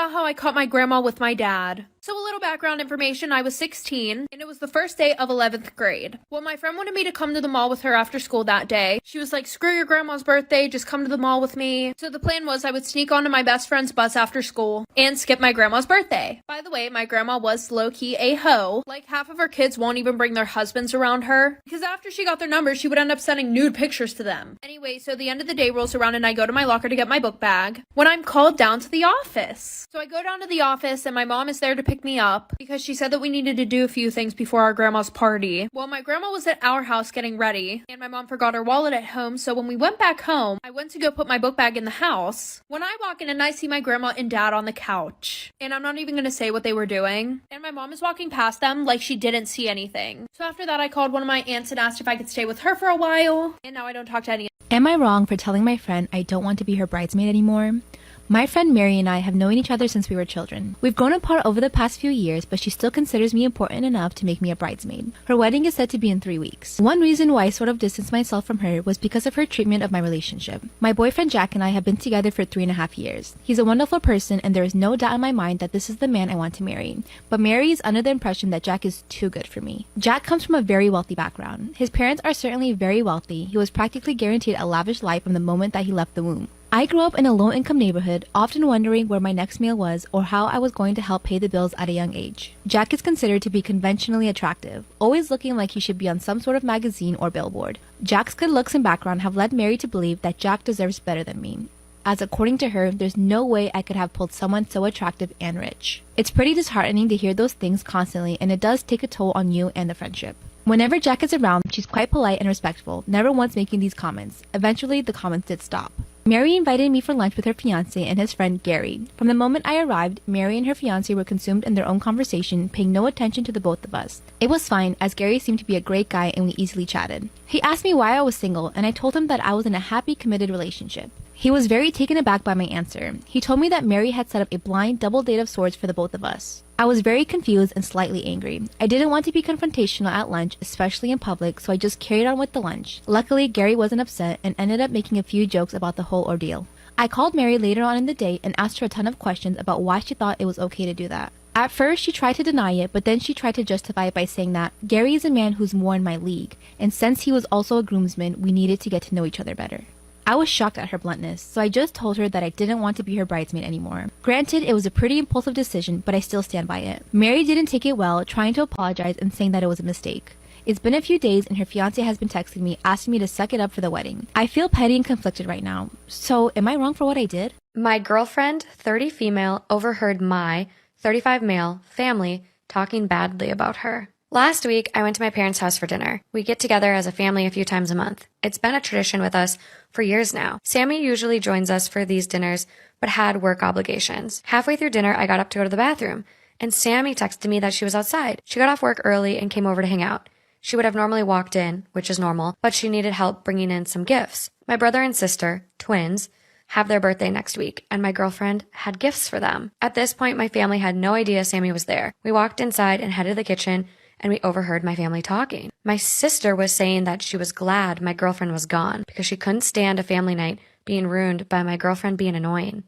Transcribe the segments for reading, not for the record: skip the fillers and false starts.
about how I caught my grandma with my dad. So a little background information, I was 16, and it was the first day of 11th grade. Well, my friend wanted me to come to the mall with her after school that day. She was like, screw your grandma's birthday, just come to the mall with me. So the plan was I would sneak onto my best friend's bus after school and skip my grandma's birthday. By the way, my grandma was low-key a hoe. Like, half of her kids won't even bring their husbands around her, because after she got their numbers, she would end up sending nude pictures to them. Anyway, so the end of the day rolls around and I go to my locker to get my book bag when I'm called down to the office. So I go down to the office and my mom is there to pick me up because she said that we needed to do a few things before our grandma's party. Well, my grandma was at our house getting ready and my mom forgot her wallet at home, so when we went back home, I went to go put my book bag in the house. When I walk in and I see my grandma and dad on the couch, and I'm not even going to say what they were doing, and my mom is walking past them like she didn't see anything. So after that, I called one of my aunts and asked if I could stay with her for a while, and now I don't talk to any. Am I wrong for telling my friend I don't want to be her bridesmaid anymore? My friend Mary and I have known each other since we were children. We've grown apart over the past few years, but she still considers me important enough to make me a bridesmaid. Her wedding is set to be in 3 weeks. One reason why I sort of distanced myself from her was because of her treatment of my relationship. My boyfriend Jack and I have been together for 3.5 years. He's a wonderful person and there is no doubt in my mind that this is the man I want to marry. But Mary is under the impression that Jack is too good for me. Jack comes from a very wealthy background. His parents are certainly very wealthy. He was practically guaranteed a lavish life from the moment that he left the womb. I grew up in a low-income neighborhood, often wondering where my next meal was or how I was going to help pay the bills at a young age. Jack is considered to be conventionally attractive, always looking like he should be on some sort of magazine or billboard. Jack's good looks and background have led Mary to believe that Jack deserves better than me, as according to her, there's no way I could have pulled someone so attractive and rich. It's pretty disheartening to hear those things constantly, and it does take a toll on you and the friendship. Whenever Jack is around, she's quite polite and respectful, never once making these comments. Eventually, the comments did stop. Mary invited me for lunch with her fiancé and his friend Gary. From the moment I arrived, Mary and her fiancé were consumed in their own conversation, paying no attention to the both of us. It was fine, as Gary seemed to be a great guy and we easily chatted. He asked me why I was single, and I told him that I was in a happy, committed relationship. He was very taken aback by my answer. He told me that Mary had set up a blind double date of sorts for the both of us. I was very confused and slightly angry. I didn't want to be confrontational at lunch, especially in public, so I just carried on with the lunch. Luckily, Gary wasn't upset and ended up making a few jokes about the whole ordeal. I called Mary later on in the day and asked her a ton of questions about why she thought it was okay to do that. At first, she tried to deny it, but then she tried to justify it by saying that Gary is a man who's more in my league, and since he was also a groomsman, we needed to get to know each other better. I was shocked at her bluntness, so I just told her that I didn't want to be her bridesmaid anymore. Granted, it was a pretty impulsive decision, but I still stand by it. Mary didn't take it well, trying to apologize and saying that it was a mistake. It's been a few days and her fiancé has been texting me asking me to suck it up for the wedding. I feel petty and conflicted right now. So, am I wrong for what I did? My girlfriend, 30 female, overheard my 35 male family talking badly about her. Last week, I went to my parents' house for dinner. We get together as a family a few times a month. It's been a tradition with us for years now. Sammy usually joins us for these dinners, but had work obligations. Halfway through dinner, I got up to go to the bathroom, and Sammy texted me that she was outside. She got off work early and came over to hang out. She would have normally walked in, which is normal, but she needed help bringing in some gifts. My brother and sister, twins, have their birthday next week, and my girlfriend had gifts for them. At this point, my family had no idea Sammy was there. We walked inside and headed to the kitchen, and we overheard my family talking. My sister was saying that she was glad my girlfriend was gone because she couldn't stand a family night being ruined by my girlfriend being annoying.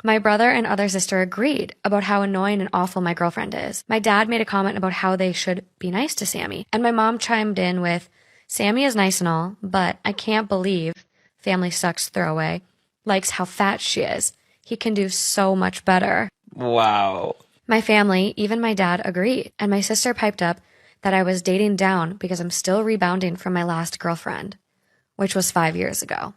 My brother and other sister agreed about how annoying and awful my girlfriend is. My dad made a comment about how they should be nice to Sammy, and my mom chimed in with, Sammy is nice and all, but I can't believe family sucks throwaway likes how fat she is. He can do so much better. Wow. My family, even my dad, agreed, and my sister piped up that I was dating down because I'm still rebounding from my last girlfriend, which was 5 years ago.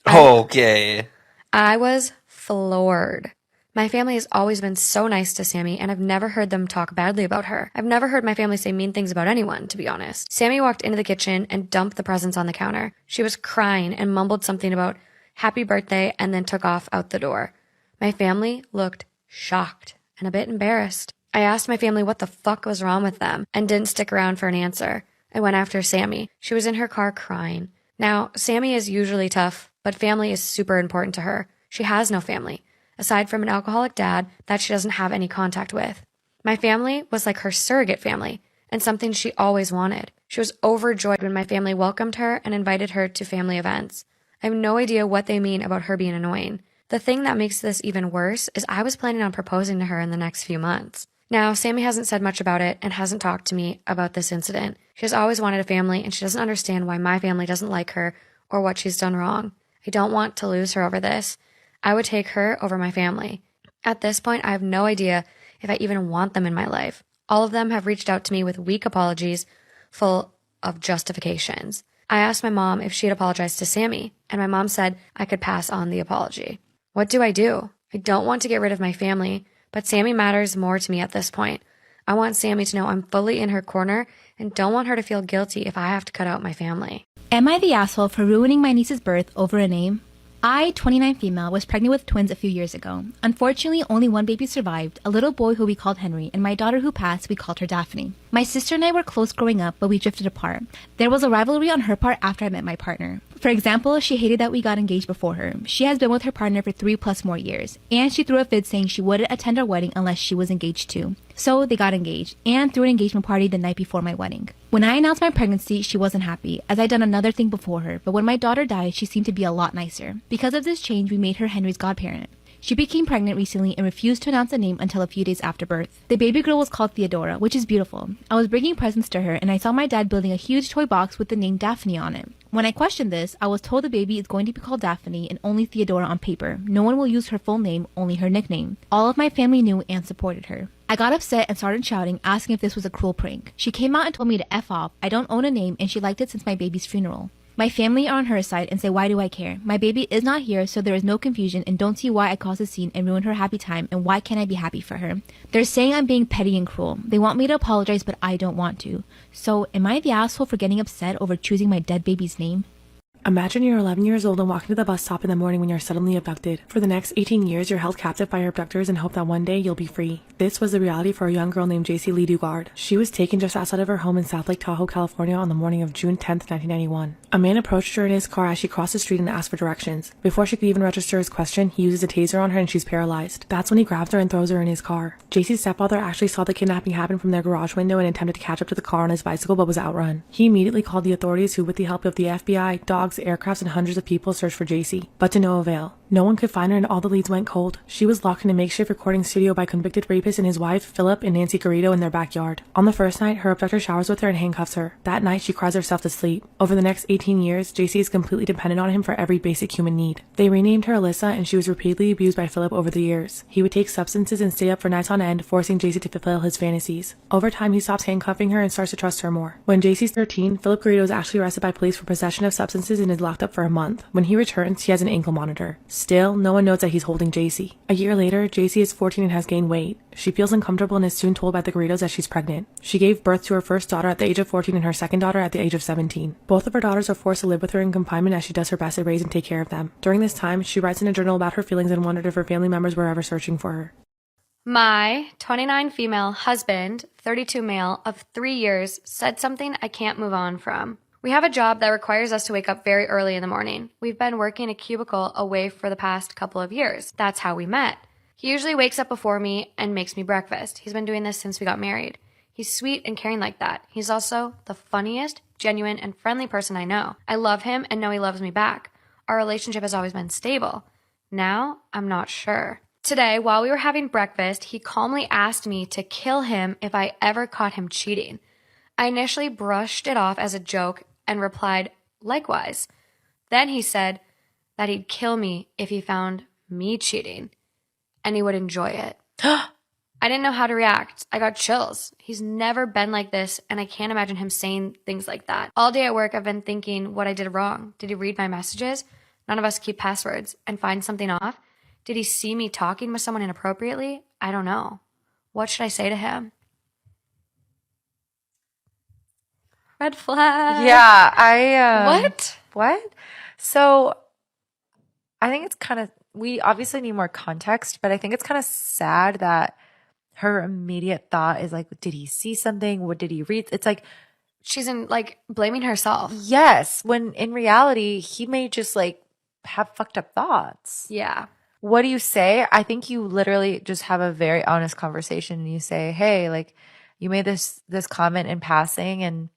Okay. I was floored. My family has always been so nice to Sammy, and I've never heard them talk badly about her. I've never heard my family say mean things about anyone, to be honest. Sammy walked into the kitchen and dumped the presents on the counter. She was crying and mumbled something about happy birthday and then took off out the door. My family looked shocked and a bit embarrassed. I asked my family what the fuck was wrong with them and didn't stick around for an answer. I went after Sammy. She was in her car crying. Now, Sammy is usually tough, but family is super important to her. She has no family, aside from an alcoholic dad that she doesn't have any contact with. My family was like her surrogate family and something she always wanted. She was overjoyed when my family welcomed her and invited her to family events. I have no idea what they mean about her being annoying. The thing that makes this even worse is I was planning on proposing to her in the next few months. Now, Sammy hasn't said much about it and hasn't talked to me about this incident. She has always wanted a family, and she doesn't understand why my family doesn't like her or what she's done wrong. I don't want to lose her over this. I would take her over my family. At this point, I have no idea if I even want them in my life. All of them have reached out to me with weak apologies full of justifications. I asked my mom if she had apologized to Sammy, and my mom said I could pass on the apology. What do? I don't want to get rid of my family, but Sammy matters more to me at this point. I want Sammy to know I'm fully in her corner and don't want her to feel guilty if I have to cut out my family. Am I the asshole for ruining my niece's birth over a name? I, 29 female, was pregnant with twins a few years ago. Unfortunately, only one baby survived, a little boy who we called Henry, and my daughter who passed, we called her Daphne. My sister and I were close growing up, but we drifted apart. There was a rivalry on her part after I met my partner. For example, she hated that we got engaged before her. She has been with her partner for 3+ more years, and she threw a fit saying she wouldn't attend our wedding unless she was engaged too. So they got engaged, and threw an engagement party the night before my wedding. When I announced my pregnancy, she wasn't happy, as I'd done another thing before her, but when my daughter died, she seemed to be a lot nicer. Because of this change, we made her Henry's godparent. She became pregnant recently and refused to announce a name until a few days after birth. The baby girl was called Theodora, which is beautiful. I was bringing presents to her, and I saw my dad building a huge toy box with the name Daphne on it. When I questioned this, I was told the baby is going to be called Daphne and only Theodora on paper. No one will use her full name, only her nickname. All of my family knew and supported her. I got upset and started shouting, asking if this was a cruel prank. She came out and told me to F off. I don't own a name, and she liked it since my baby's funeral. My family are on her side and say, why do I care? My baby is not here, so there is no confusion, and don't see why I caused a scene and ruined her happy time, and why can't I be happy for her? They're saying I'm being petty and cruel. They want me to apologize, but I don't want to. So, am I the asshole for getting upset over choosing my dead baby's name? Imagine you're 11 years old and walking to the bus stop in the morning when you're suddenly abducted. For the next 18 years, you're held captive by your abductors and hope that one day you'll be free. This was the reality for a young girl named JC Lee Dugard. She was taken just outside of her home in South Lake Tahoe, California on the morning of June 10th, 1991. A man approached her in his car as she crossed the street and asked for directions. Before she could even register his question, he uses a taser on her and she's paralyzed. That's when he grabs her and throws her in his car. JC's stepfather actually saw the kidnapping happen from their garage window and attempted to catch up to the car on his bicycle but was outrun. He immediately called the authorities, who with the help of the FBI, dogs, aircrafts, and hundreds of people searched for JC, but to no avail. No one could find her and all the leads went cold. She was locked in a makeshift recording studio by convicted rapist and his wife, Philip and Nancy Garrido, in their backyard. On the first night, her abductor showers with her and handcuffs her. That night, she cries herself to sleep. Over the next 18 years, JC is completely dependent on him for every basic human need. They renamed her Alyssa, and she was repeatedly abused by Philip over the years. He would take substances and stay up for nights on end, forcing JC to fulfill his fantasies. Over time, he stops handcuffing her and starts to trust her more. When JC's 13, Philip Garrido is actually arrested by police for possession of substances and is locked up for a month. When he returns, he has an ankle monitor. Still, no one knows that he's holding JC. A year later, JC is 14 and has gained weight. She feels uncomfortable and is soon told by the Garridos that she's pregnant. She gave birth to her first daughter at the age of 14 and her second daughter at the age of 17. Both of her daughters are forced to live with her in confinement as she does her best to raise and take care of them. During this time, she writes in a journal about her feelings and wondered if her family members were ever searching for her. My 29 female husband, 32 male, of 3 years, said something I can't move on from. We have a job that requires us to wake up very early in the morning. We've been working a cubicle away for the past couple of years. That's how we met. He usually wakes up before me and makes me breakfast. He's been doing this since we got married. He's sweet and caring like that. He's also the funniest, genuine, and friendly person I know. I love him and know he loves me back. Our relationship has always been stable. Now, I'm not sure. Today, while we were having breakfast, he calmly asked me to kill him if I ever caught him cheating. I initially brushed it off as a joke and replied, likewise. Then he said that he'd kill me if he found me cheating, and he would enjoy it. I didn't know how to react. I got chills. He's never been like this, and I can't imagine him saying things like that. All day at work, I've been thinking what I did wrong. Did he read my messages? None of us keep passwords. And find something off? Did he see me talking with someone inappropriately? I don't know. What should I say to him? Red flag. Yeah, What? So I think it's kind of, we obviously need more context, but I think it's kind of sad that her immediate thought is like, did he see something? What did he read? It's like, She's blaming herself. yes, when in reality, he may just like have fucked up thoughts. Yeah. What do you say? I think you literally just have a very honest conversation and you say, hey, like you made this comment in passing and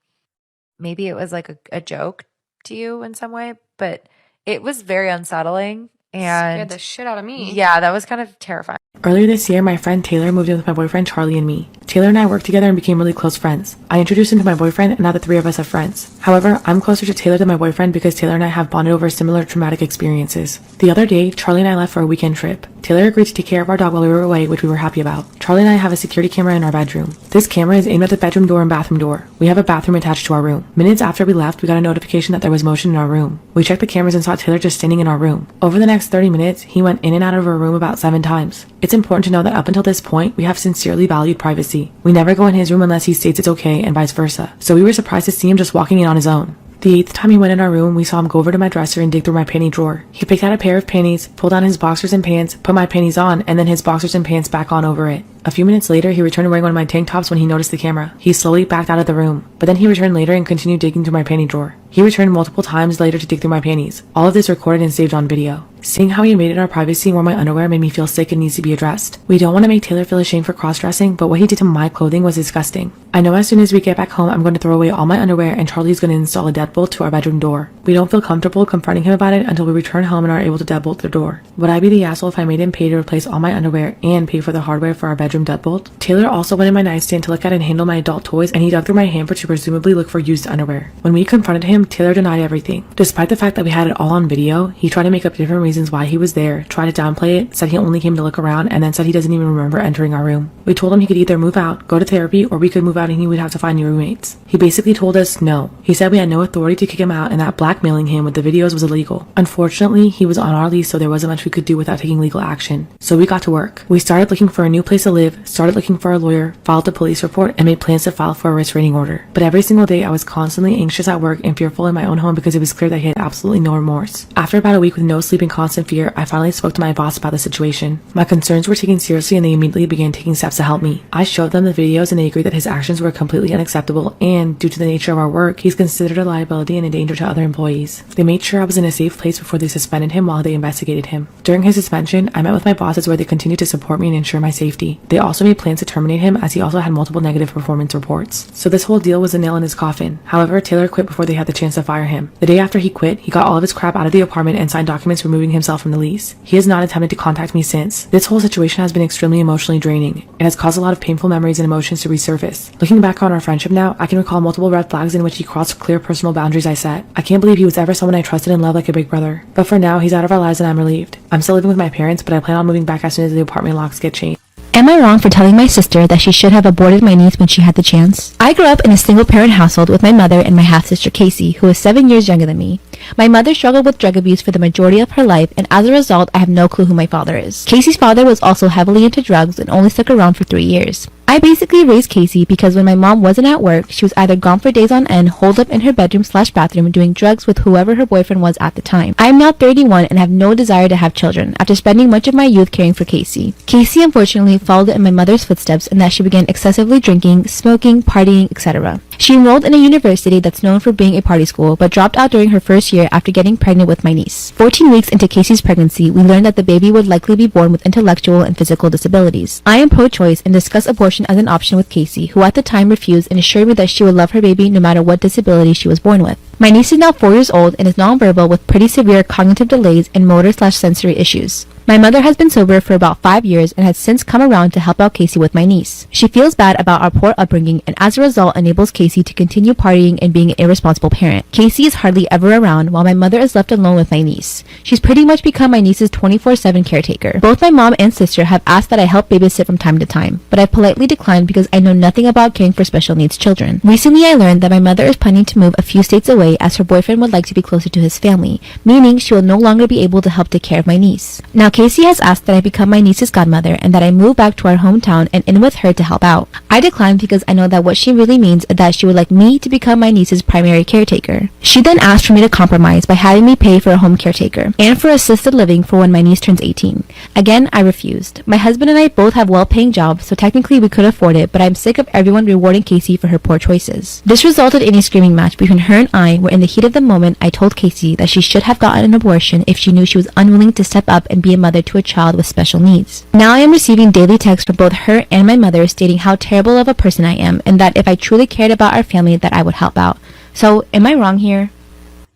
maybe it was like a joke to you in some way, but it was very unsettling. And Scared the shit out of me. yeah, that was kind of terrifying. Earlier this year, my friend Taylor moved in with my boyfriend Charlie and me. Taylor and I worked together and became really close friends. I introduced him to my boyfriend, and now the three of us have friends. However, I'm closer to Taylor than my boyfriend because Taylor and I have bonded over similar traumatic experiences. The other day, Charlie and I left for a weekend trip. Taylor agreed to take care of our dog while we were away, which we were happy about. Charlie and I have a security camera in our bedroom. This camera is aimed at the bedroom door and bathroom door. We have a bathroom attached to our room. Minutes after we left, we got a notification that there was motion in our room. We checked the cameras and saw Taylor just standing in our room. Over the next 30 minutes, he went in and out of our room about 7 times. It's important to know that up until this point, we have sincerely valued privacy. We never go in his room unless he states it's okay, and vice versa. So we were surprised to see him just walking in on his own. The 8th time he went in our room, we saw him go over to my dresser and dig through my panty drawer. He picked out a pair of panties, pulled on his boxers and pants, put my panties on, and then his boxers and pants back on over it. A few minutes later, he returned wearing one of my tank tops when he noticed the camera. He slowly backed out of the room, but then he returned later and continued digging through my panty drawer. He returned multiple times later to dig through my panties. All of this recorded and saved on video. Seeing how he invaded our privacy and wore my underwear made me feel sick and needs to be addressed. We don't want to make Taylor feel ashamed for cross-dressing, but what he did to my clothing was disgusting. I know as soon as we get back home, I'm going to throw away all my underwear and Charlie's going to install a deadbolt to our bedroom door. We don't feel comfortable confronting him about it until we return home and are able to deadbolt the door. Would I be the asshole if I made him pay to replace all my underwear and pay for the hardware for our bedroom deadbolt? Taylor also went in my nightstand to look at and handle my adult toys, and he dug through my hamper to presumably look for used underwear. When we confronted him, Taylor denied everything. Despite the fact that we had it all on video, he tried to make up different reasons why he was there, tried to downplay it, said he only came to look around, and then said he doesn't even remember entering our room. We told him he could either move out, go to therapy, or we could move out and he would have to find new roommates. He basically told us no. He said we had no authority to kick him out and that blackmailing him with the videos was illegal. Unfortunately, he was on our lease, so there wasn't much we could do without taking legal action. So we got to work. We started looking for a new place to live, started looking for a lawyer, filed a police report, and made plans to file for a restraining order. But every single day I was constantly anxious at work and fearful in my own home because it was clear that he had absolutely no remorse. After about a week with no sleep and constant fear, I finally spoke to my boss about the situation. My concerns were taken seriously and they immediately began taking steps to help me. I showed them the videos and they agreed that his actions were completely unacceptable and, due to the nature of our work, he's considered a liability and a danger to other employees. They made sure I was in a safe place before they suspended him while they investigated him. During his suspension, I met with my bosses where they continued to support me and ensure my safety. They also made plans to terminate him as he also had multiple negative performance reports. So this whole deal was a nail in his coffin. However, Taylor quit before they had the chance to fire him. The day after he quit, he got all of his crap out of the apartment and signed documents removing himself from the lease. He has not attempted to contact me since. This whole situation has been extremely emotionally draining. It has caused a lot of painful memories and emotions to resurface. Looking back on our friendship now, I can recall multiple red flags in which he crossed clear personal boundaries I set. I can't believe he was ever someone I trusted and loved like a big brother. But for now, he's out of our lives and I'm relieved. I'm still living with my parents, but I plan on moving back as soon as the apartment locks get changed. Am I wrong for telling my sister that she should have aborted my niece when she had the chance? I grew up in a single-parent household with my mother and my half-sister Casey, who is 7 years younger than me. My mother struggled with drug abuse for the majority of her life, and as a result, I have no clue who my father is. Casey's father was also heavily into drugs and only stuck around for 3 years. I basically raised Casey because when my mom wasn't at work, she was either gone for days on end, holed up in her bedroom/bathroom doing drugs with whoever her boyfriend was at the time. I am now 31 and have no desire to have children after spending much of my youth caring for Casey. Casey unfortunately followed in my mother's footsteps in that she began excessively drinking, smoking, partying, etc. She enrolled in a university that's known for being a party school, but dropped out during her first year after getting pregnant with my niece. 14 weeks into Casey's pregnancy, we learned that the baby would likely be born with intellectual and physical disabilities. I am pro-choice and discuss abortion as an option with Casey, who at the time refused and assured me that she would love her baby no matter what disability she was born with. My niece is now 4 years old and is nonverbal with pretty severe cognitive delays and motor/sensory issues. My mother has been sober for about 5 years and has since come around to help out Casey with my niece. She feels bad about our poor upbringing and as a result enables Casey to continue partying and being an irresponsible parent. Casey is hardly ever around while my mother is left alone with my niece. She's pretty much become my niece's 24/7 caretaker. Both my mom and sister have asked that I help babysit from time to time, but I politely declined because I know nothing about caring for special needs children. Recently I learned that my mother is planning to move a few states away as her boyfriend would like to be closer to his family, meaning she will no longer be able to help take care of my niece. Now Casey has asked that I become my niece's godmother and that I move back to our hometown and in with her to help out. I declined because I know that what she really means is that she would like me to become my niece's primary caretaker. She then asked for me to compromise by having me pay for a home caretaker and for assisted living for when my niece turns 18. Again, I refused. My husband and I both have well-paying jobs, so technically we could afford it, but I'm sick of everyone rewarding Casey for her poor choices. This resulted in a screaming match between her and I, where in the heat of the moment I told Casey that she should have gotten an abortion if she knew she was unwilling to step up and be a mother to a child with special needs. Now I am receiving daily texts from both her and my mother stating how terrible of a person I am and that if I truly cared about our family that I would help out. So, am I wrong here?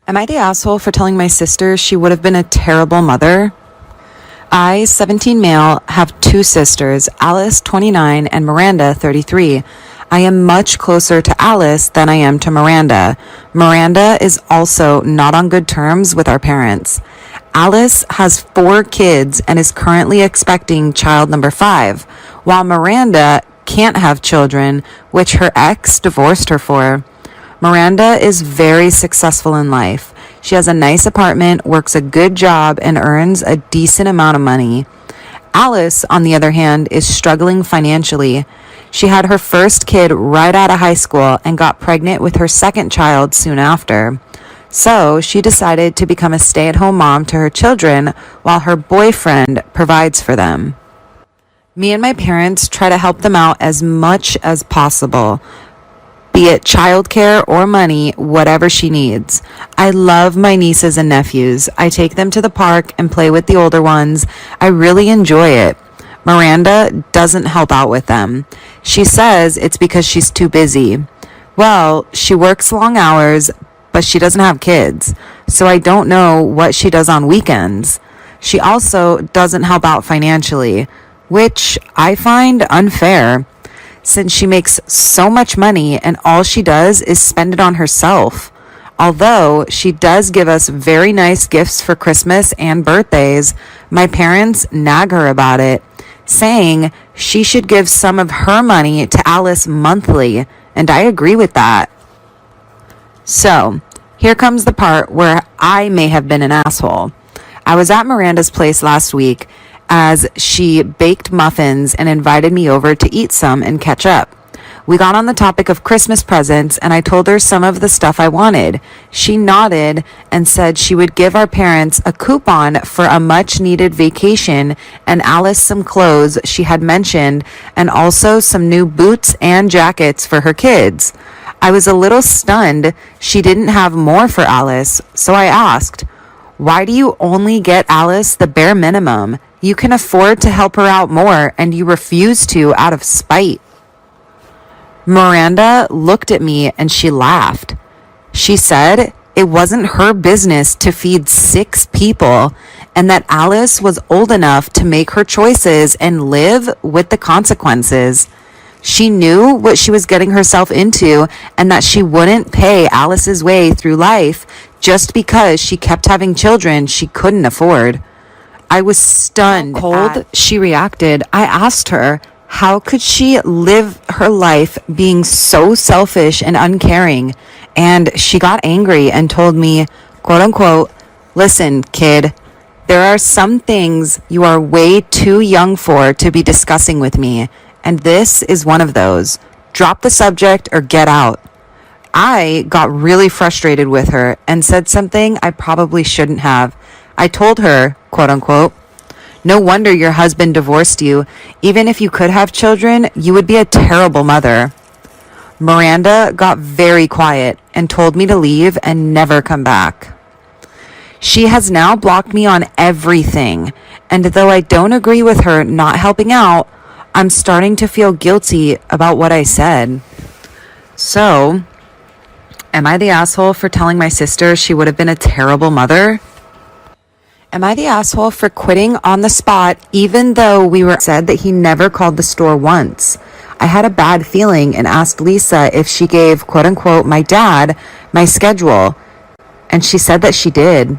Am I the asshole for telling my sister she would have been a terrible mother? I, 17 male, have two sisters, Alice, 29, and Miranda, 33. I am much closer to Alice than I am to Miranda. Miranda is also not on good terms with our parents. Alice has 4 kids and is currently expecting child number 5, while Miranda can't have children, which her ex divorced her for. Miranda is very successful in life. She has a nice apartment, works a good job, and earns a decent amount of money. Alice, on the other hand, is struggling financially. She had her first kid right out of high school and got pregnant with her second child soon after. So she decided to become a stay-at-home mom to her children while her boyfriend provides for them. Me and my parents try to help them out as much as possible, be it childcare or money, whatever she needs. I love my nieces and nephews. I take them to the park and play with the older ones. I really enjoy it. Miranda doesn't help out with them. She says it's because she's too busy. Well, she works long hours, but she doesn't have kids, so I don't know what she does on weekends. She also doesn't help out financially, which I find unfair, since she makes so much money and all she does is spend it on herself. Although she does give us very nice gifts for Christmas and birthdays, my parents nag her about it, saying she should give some of her money to Alice monthly, and I agree with that. So, here comes the part where I may have been an asshole. I was at Miranda's place last week as she baked muffins and invited me over to eat some and catch up. We got on the topic of Christmas presents, and I told her some of the stuff I wanted. She nodded and said she would give our parents a coupon for a much-needed vacation and Alice some clothes she had mentioned, and also some new boots and jackets for her kids. I was a little stunned she didn't have more for Alice, so I asked, "Why do you only get Alice the bare minimum? You can afford to help her out more, and you refuse to out of spite." Miranda looked at me and she laughed. She said it wasn't her business to feed 6 people and that Alice was old enough to make her choices and live with the consequences. She knew what she was getting herself into and that she wouldn't pay Alice's way through life just because she kept having children she couldn't afford. I was stunned. How cold she reacted. I asked her, how could she live her life being so selfish and uncaring? And she got angry and told me, quote unquote, "Listen, kid, there are some things you are way too young for to be discussing with me, and this is one of those. Drop the subject or get out." I got really frustrated with her and said something I probably shouldn't have. I told her, quote unquote, "No wonder your husband divorced you. Even if you could have children, you would be a terrible mother." Miranda got very quiet and told me to leave and never come back. She has now blocked me on everything, and though I don't agree with her not helping out, I'm starting to feel guilty about what I said. So, am I the asshole for telling my sister she would have been a terrible mother? Am I the asshole for quitting on the spot even though we were said that he never called the store once? I had a bad feeling and asked Lisa if she gave, quote unquote, my dad my schedule, and she said that she did.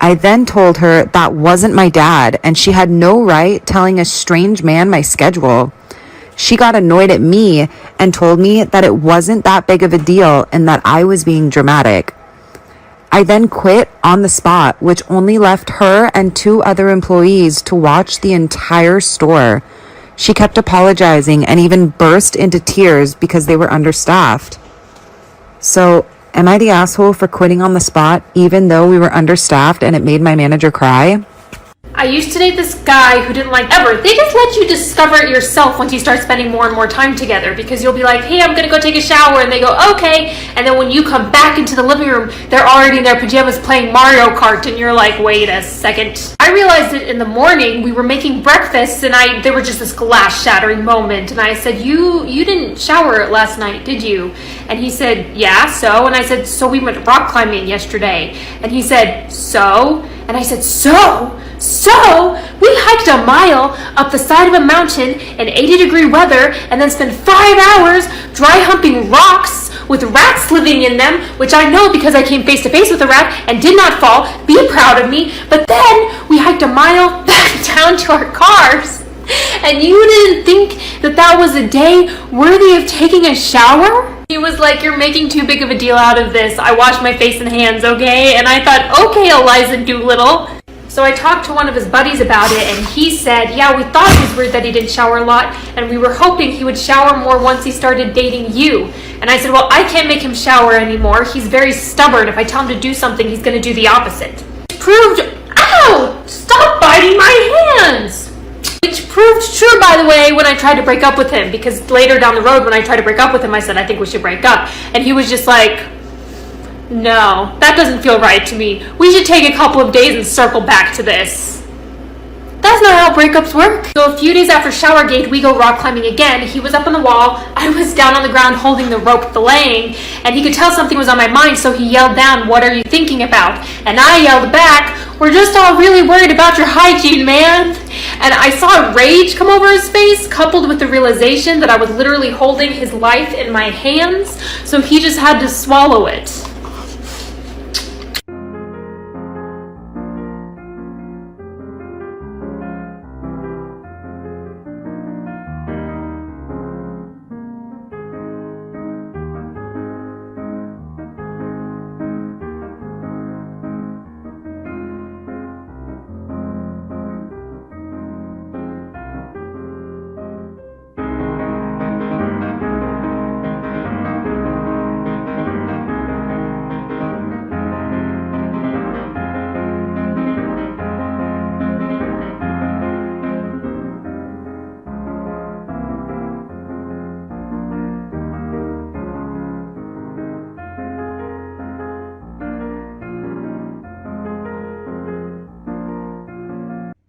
I then told her that wasn't my dad and she had no right telling a strange man my schedule. She got annoyed at me and told me that it wasn't that big of a deal and that I was being dramatic. I then quit on the spot, which only left her and 2 other employees to watch the entire store. She kept apologizing and even burst into tears because they were understaffed. So, am I the asshole for quitting on the spot even though we were understaffed and it made my manager cry? I used to date this guy who didn't like ever. They just let you discover it yourself once you start spending more and more time together, because you'll be like, hey, I'm gonna go take a shower, and they go, okay, and then when you come back into the living room, they're already in their pajamas playing Mario Kart, and you're like, wait a second. I realized it in the morning. We were making breakfast, and there were just this glass shattering moment, and I said, you didn't shower last night, did you? And he said, yeah, so? And I said, so we went rock climbing yesterday. And he said, so? And I said, So, we hiked a mile up the side of a mountain in 80-degree weather and then spent 5 hours dry humping rocks with rats living in them, which I know because I came face to face with a rat and did not fall. Be proud of me. But then we hiked a mile back down to our cars. And you didn't think that was a day worthy of taking a shower? He was like, you're making too big of a deal out of this. I washed my face and hands, okay? And I thought, okay, Eliza Doolittle. So I talked to one of his buddies about it, and he said, yeah, we thought it was weird that he didn't shower a lot, and we were hoping he would shower more once he started dating you. And I said, well, I can't make him shower anymore. He's very stubborn. If I tell him to do something, he's going to do the opposite. Which proved, ow, stop biting my hands. Which proved true, by the way, when I tried to break up with him, because later down the road when I tried to break up with him, I said, I think we should break up. And he was just like, no, that doesn't feel right to me. We should take a couple of days and circle back to this. That's not how breakups work. So a few days after Showergate, we go rock climbing again. He was up on the wall. I was down on the ground holding the rope belaying, and he could tell something was on my mind, so he yelled down, what are you thinking about? And I yelled back, we're just all really worried about your hygiene, man. And I saw rage come over his face, coupled with the realization that I was literally holding his life in my hands, so he just had to swallow it.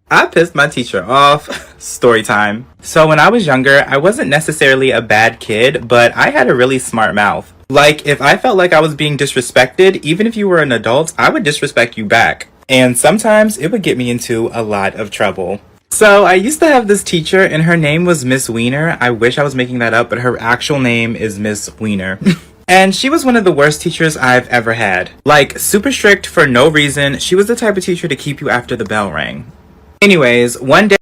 I pissed my teacher off. Story time. So when I was younger, I wasn't necessarily a bad kid, but I had a really smart mouth. Like, if I felt like I was being disrespected, even if you were an adult, I would disrespect you back. And sometimes it would get me into a lot of trouble. So I used to have this teacher, and her name was Miss Wiener. I wish I was making that up, but her actual name is Miss Wiener. And she was one of the worst teachers I've ever had. Like, super strict for no reason. She was the type of teacher to keep you after the bell rang. Anyways, one day